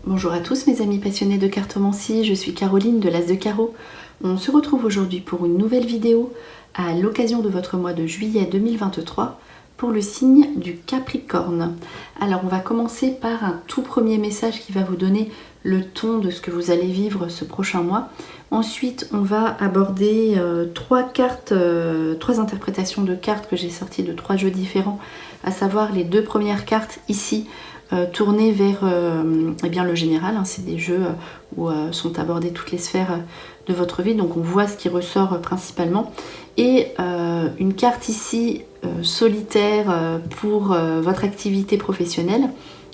Bonjour à tous mes amis passionnés de cartomancie, je suis Caroline de l'As de Carreau. On se retrouve aujourd'hui pour une nouvelle vidéo à l'occasion de votre mois de juillet 2023 pour le signe du Capricorne. Alors on va commencer par un tout premier message qui va vous donner le ton de ce que vous allez vivre ce prochain mois. Ensuite on va aborder trois interprétations de cartes que j'ai sorties de 3 jeux différents, à savoir les 2 premières cartes ici tournées vers eh bien, le général, hein, c'est des jeux où sont abordées toutes les sphères de votre vie, donc on voit ce qui ressort principalement, et une carte ici solitaire pour votre activité professionnelle.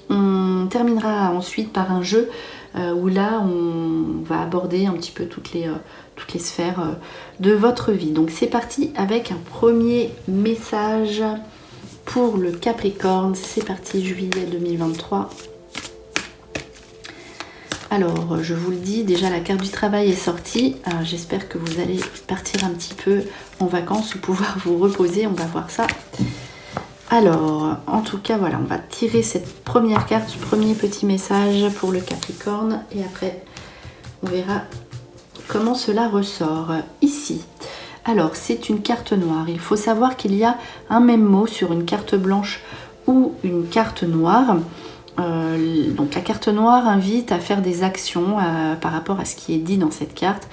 On terminera ensuite par un jeu où là on va aborder un petit peu toutes les sphères de votre vie. Donc c'est parti avec un premier message pour le Capricorne. C'est parti, juillet 2023. Alors, je vous le dis, déjà la carte du travail est sortie. J'espère que vous allez partir un petit peu en vacances ou pouvoir vous reposer. On va voir ça. Alors, en tout cas, voilà, on va tirer cette première carte, ce premier petit message pour le Capricorne. Et après, on verra comment cela ressort ici. Alors, c'est une carte noire. Il faut savoir qu'il y a un même mot sur une carte blanche ou une carte noire. Donc la carte noire invite à faire des actions par rapport à ce qui est dit dans cette carte.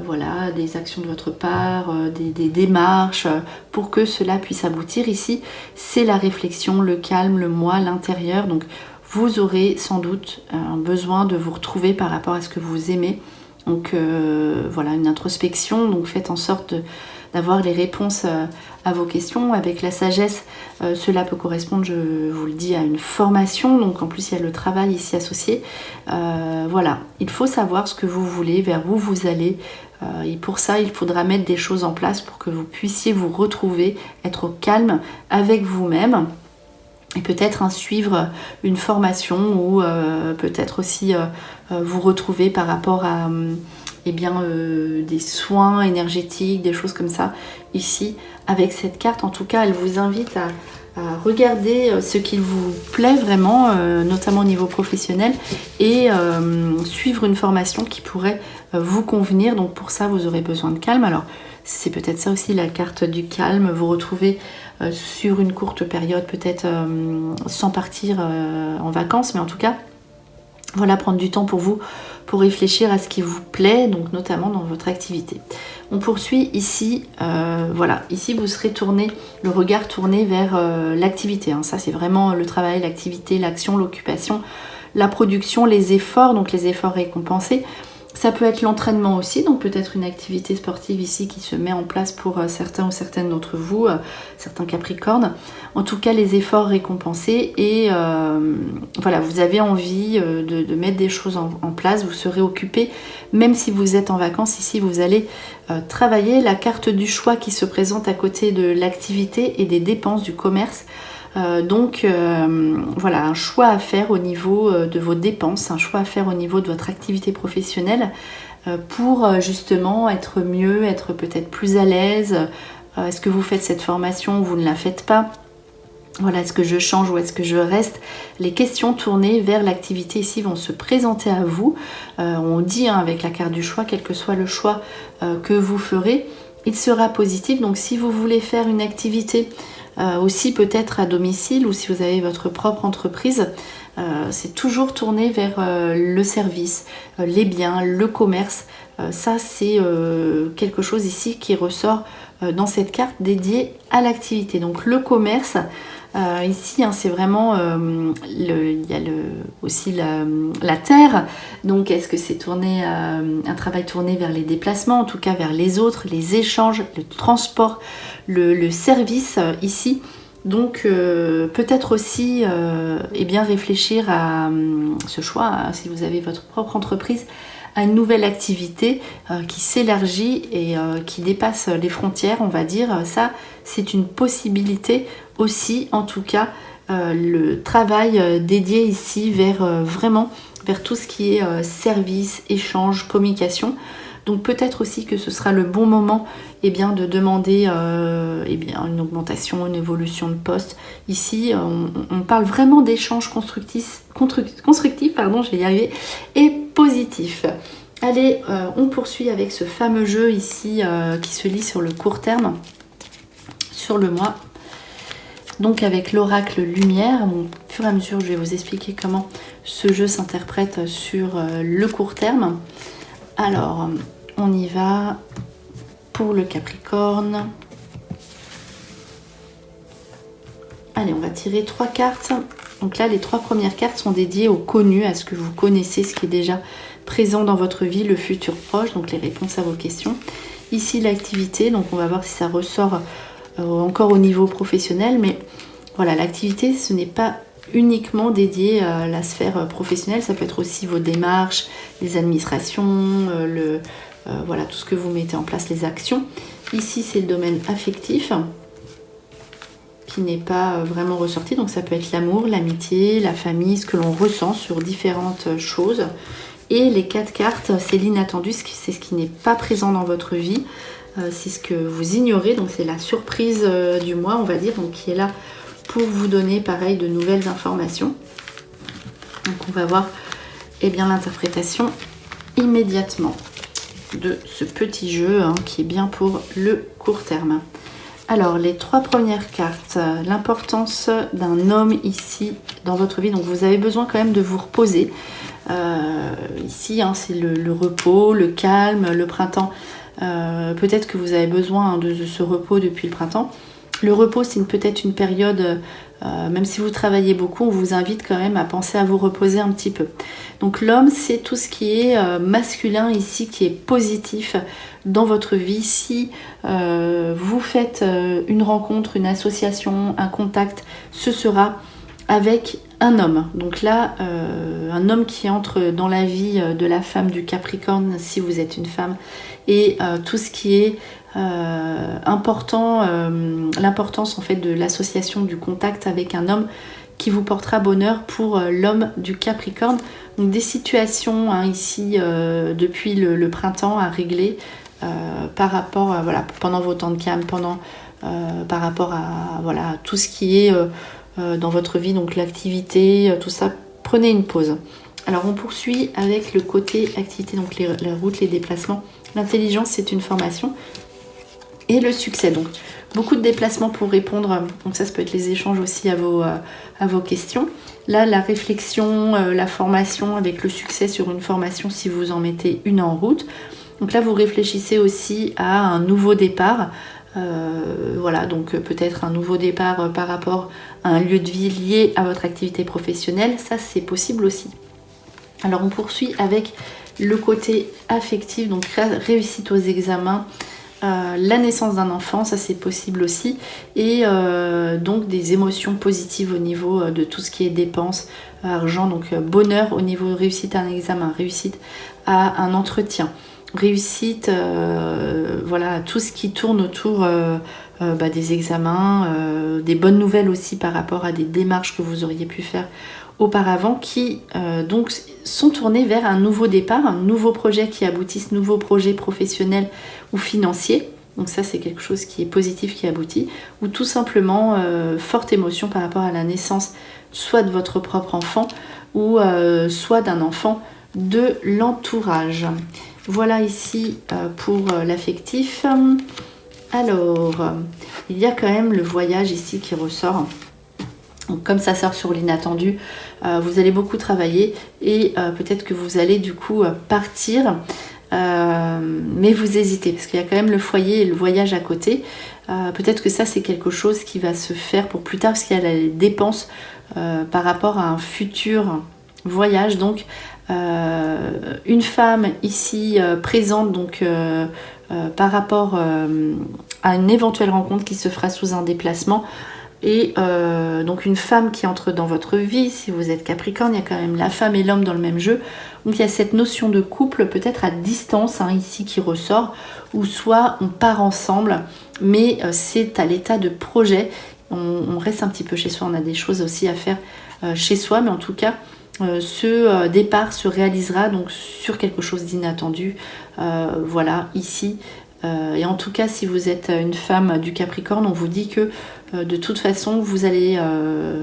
Voilà, des actions de votre part, des démarches pour que cela puisse aboutir. Ici, c'est la réflexion, le calme, le moi, l'intérieur. Donc vous aurez sans doute besoin de vous retrouver par rapport à ce que vous aimez. Donc voilà, une introspection, donc faites en sorte d'avoir les réponses à vos questions. Avec la sagesse, cela peut correspondre, je vous le dis, à une formation, donc en plus il y a le travail ici associé. Voilà, il faut savoir ce que vous voulez, vers où vous allez, et pour ça il faudra mettre des choses en place pour que vous puissiez vous retrouver, être au calme avec vous-même. Et peut-être suivre une formation ou peut-être aussi vous retrouver par rapport à des soins énergétiques, des choses comme ça. Ici, avec cette carte, en tout cas, elle vous invite à regarder ce qui vous plaît vraiment, notamment au niveau professionnel, et suivre une formation qui pourrait vous convenir. Donc pour ça, vous aurez besoin de calme. Alors, c'est peut-être ça aussi la carte du calme, vous retrouvez sur une courte période, peut-être sans partir en vacances, mais en tout cas, voilà, prendre du temps pour vous, pour réfléchir à ce qui vous plaît, donc notamment dans votre activité. On poursuit ici, voilà, ici vous serez tourné, le regard tourné vers l'activité, hein. Ça c'est vraiment le travail, l'activité, l'action, l'occupation, la production, les efforts, donc les efforts récompensés. Ça peut être l'entraînement aussi, donc peut-être une activité sportive ici qui se met en place pour certains ou certaines d'entre vous, certains Capricornes. En tout cas, les efforts récompensés et voilà, vous avez envie de mettre des choses en place, vous serez occupé, même si vous êtes en vacances. Ici, vous allez travailler la carte du choix qui se présente à côté de l'activité et des dépenses du commerce. Donc voilà, un choix à faire au niveau de vos dépenses, un choix à faire au niveau de votre activité professionnelle pour justement être mieux, être peut-être plus à l'aise. Est-ce que vous faites cette formation ou vous ne la faites pas? Voilà, est-ce que je change ou est-ce que je reste? Les questions tournées vers l'activité ici vont se présenter à vous. On dit avec la carte du choix, quel que soit le choix que vous ferez, il sera positif. Donc si vous voulez faire une activité aussi peut-être à domicile ou si vous avez votre propre entreprise, c'est toujours tourné vers le service, les biens, le commerce. Ça c'est quelque chose ici qui ressort dans cette carte dédiée à l'activité. Donc le commerce, ici c'est vraiment, il y a aussi la terre. Donc est-ce que c'est tourné, un travail tourné vers les déplacements, en tout cas vers les autres, les échanges, le transport, le service ici. Donc peut-être aussi réfléchir à ce choix, si vous avez votre propre entreprise, à une nouvelle activité qui s'élargit et qui dépasse les frontières, on va dire. Ça, c'est une possibilité aussi, en tout cas, le travail dédié ici vers vraiment vers tout ce qui est service, échange, communication. Donc peut-être aussi que ce sera le bon moment de demander une augmentation, une évolution de poste. Ici, on parle vraiment d'échanges constructifs, je vais y arriver, et positifs. Allez, on poursuit avec ce fameux jeu ici qui se lit sur le court terme, sur le mois. Donc avec l'oracle lumière, au fur et à mesure je vais vous expliquer comment ce jeu s'interprète sur le court terme. Alors, on y va pour le Capricorne. Allez, on va tirer 3 cartes. Donc là, les 3 premières cartes sont dédiées au connu, à ce que vous connaissez, ce qui est déjà présent dans votre vie, le futur proche, donc les réponses à vos questions. Ici, l'activité, donc on va voir si ça ressort encore au niveau professionnel, mais voilà, l'activité, ce n'est pas uniquement dédié à la sphère professionnelle, ça peut être aussi vos démarches, les administrations, voilà, tout ce que vous mettez en place, les actions. Ici, c'est le domaine affectif qui n'est pas vraiment ressorti, donc ça peut être l'amour, l'amitié, la famille, ce que l'on ressent sur différentes choses. Et les 4 cartes, c'est l'inattendu, c'est ce qui n'est pas présent dans votre vie, c'est ce que vous ignorez, donc c'est la surprise du mois, on va dire, donc qui est là pour vous donner pareil de nouvelles informations. Donc on va voir l'interprétation immédiatement de ce petit jeu qui est bien pour le court terme. Alors les 3 premières cartes, l'importance d'un homme ici dans votre vie, donc vous avez besoin quand même de vous reposer. Ici c'est le repos, le calme, le printemps. Peut-être que vous avez besoin de ce repos depuis le printemps. Le repos, c'est peut-être une période, même si vous travaillez beaucoup, on vous invite quand même à penser à vous reposer un petit peu. Donc l'homme, c'est tout ce qui est masculin ici, qui est positif dans votre vie. Si vous faites une rencontre, une association, un contact, ce sera avec un homme. Donc là, un homme qui entre dans la vie de la femme du Capricorne, si vous êtes une femme, et tout ce qui est important, l'importance en fait de l'association, du contact avec un homme qui vous portera bonheur pour l'homme du Capricorne. Donc des situations ici depuis le printemps à régler par rapport voilà, pendant vos temps de calme, par rapport à voilà, tout ce qui est dans votre vie, donc l'activité, tout ça, prenez une pause. Alors on poursuit avec le côté activité, donc les routes, les déplacements. L'intelligence, c'est une formation. Et le succès, donc beaucoup de déplacements pour répondre, donc ça peut être les échanges aussi à vos questions. Là, la réflexion, la formation avec le succès sur une formation si vous en mettez une en route. Donc là, vous réfléchissez aussi à un nouveau départ. Voilà, donc peut-être un nouveau départ par rapport à un lieu de vie lié à votre activité professionnelle. Ça, c'est possible aussi. Alors, on poursuit avec le côté affectif, donc réussite aux examens. La naissance d'un enfant, ça c'est possible aussi, et donc des émotions positives au niveau de tout ce qui est dépenses, argent, donc bonheur au niveau réussite à un examen, réussite à un entretien, réussite voilà, tout ce qui tourne autour des examens, des bonnes nouvelles aussi par rapport à des démarches que vous auriez pu faire auparavant qui donc sont tournés vers un nouveau départ, un nouveau projet qui aboutisse, nouveau projet professionnel ou financier. Donc ça c'est quelque chose qui est positif, qui aboutit, ou tout simplement forte émotion par rapport à la naissance soit de votre propre enfant ou soit d'un enfant de l'entourage. Voilà ici pour l'affectif. Alors, il y a quand même le voyage ici qui ressort. Donc, comme ça sort sur l'inattendu, vous allez beaucoup travailler et peut-être que vous allez du coup partir, mais vous hésitez parce qu'il y a quand même le foyer et le voyage à côté. Peut-être que ça c'est quelque chose qui va se faire pour plus tard parce qu'il y a les dépenses par rapport à un futur voyage. Donc une femme ici présente donc par rapport à une éventuelle rencontre qui se fera sous un déplacement. Et donc une femme qui entre dans votre vie, si vous êtes Capricorne, il y a quand même la femme et l'homme dans le même jeu. Donc il y a cette notion de couple peut-être à distance ici qui ressort, ou soit on part ensemble, mais c'est à l'état de projet. On reste un petit peu chez soi, on a des choses aussi à faire chez soi, mais en tout cas ce départ se réalisera donc sur quelque chose d'inattendu. Voilà, ici. Et en tout cas, si vous êtes une femme du Capricorne, on vous dit que de toute façon, vous allez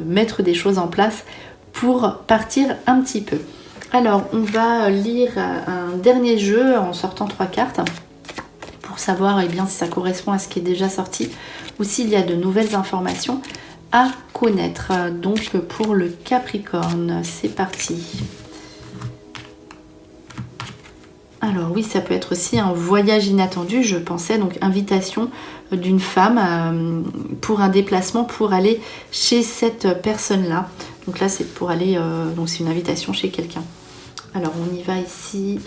mettre des choses en place pour partir un petit peu. Alors, on va lire un dernier jeu en sortant 3 cartes pour savoir si ça correspond à ce qui est déjà sorti ou s'il y a de nouvelles informations à connaître. Donc, pour le Capricorne, c'est parti. Alors oui, ça peut être aussi un voyage inattendu, je pensais, donc invitation d'une femme pour un déplacement pour aller chez cette personne-là. Donc là, c'est pour aller, donc c'est une invitation chez quelqu'un. Alors on y va ici.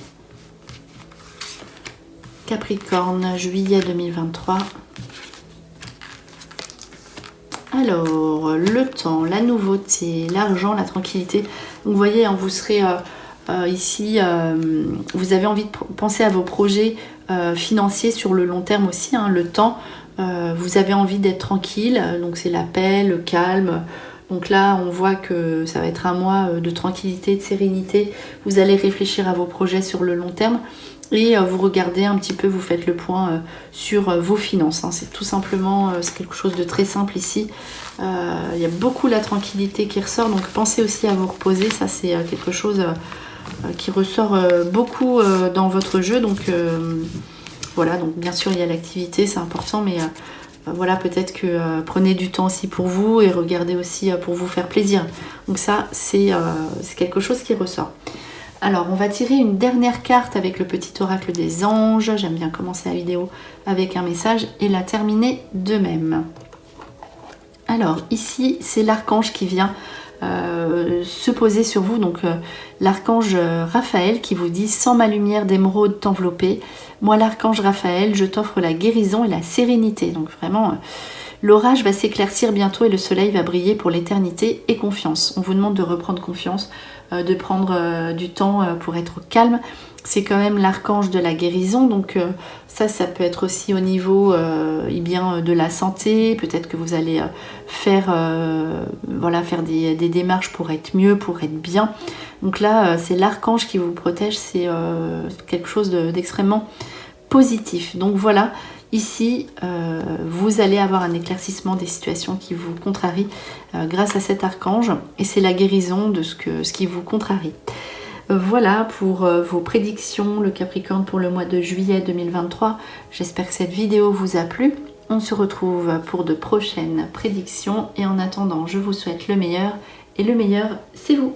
Capricorne, juillet 2023. Alors, le temps, la nouveauté, l'argent, la tranquillité. Donc, vous voyez, vous serez... ici, vous avez envie de penser à vos projets financiers sur le long terme aussi, le temps. Vous avez envie d'être tranquille, donc c'est la paix, le calme. Donc là, on voit que ça va être un mois de tranquillité, de sérénité. Vous allez réfléchir à vos projets sur le long terme et vous regardez un petit peu, vous faites le point sur vos finances. C'est tout simplement, c'est quelque chose de très simple ici. Il y a beaucoup la tranquillité qui ressort, donc pensez aussi à vous reposer. Ça, c'est quelque chose... qui ressort beaucoup dans votre jeu, donc voilà, donc bien sûr il y a l'activité, c'est important, mais voilà, peut-être que prenez du temps aussi pour vous et regardez aussi pour vous faire plaisir. Donc ça, c'est quelque chose qui ressort. Alors, on va tirer une dernière carte avec le petit oracle des anges. J'aime bien commencer la vidéo avec un message et la terminer de même. Alors, ici, c'est l'archange qui vient se poser sur vous, donc l'archange Raphaël qui vous dit: sans ma lumière d'émeraude t'envelopper, moi l'archange Raphaël, je t'offre la guérison et la sérénité. Donc vraiment, l'orage va s'éclaircir bientôt et le soleil va briller pour l'éternité, et confiance. On vous demande de reprendre confiance, de prendre du temps pour être calme. C'est quand même l'archange de la guérison, donc ça peut être aussi au niveau de la santé. Peut-être que vous allez faire des démarches pour être mieux, pour être bien. Donc là, c'est l'archange qui vous protège, c'est quelque chose d'extrêmement positif. Donc voilà, ici, vous allez avoir un éclaircissement des situations qui vous contrarient grâce à cet archange, et c'est la guérison de ce qui vous contrarie. Voilà pour vos prédictions, le Capricorne, pour le mois de juillet 2023. J'espère que cette vidéo vous a plu. On se retrouve pour de prochaines prédictions et en attendant, je vous souhaite le meilleur, et le meilleur, c'est vous.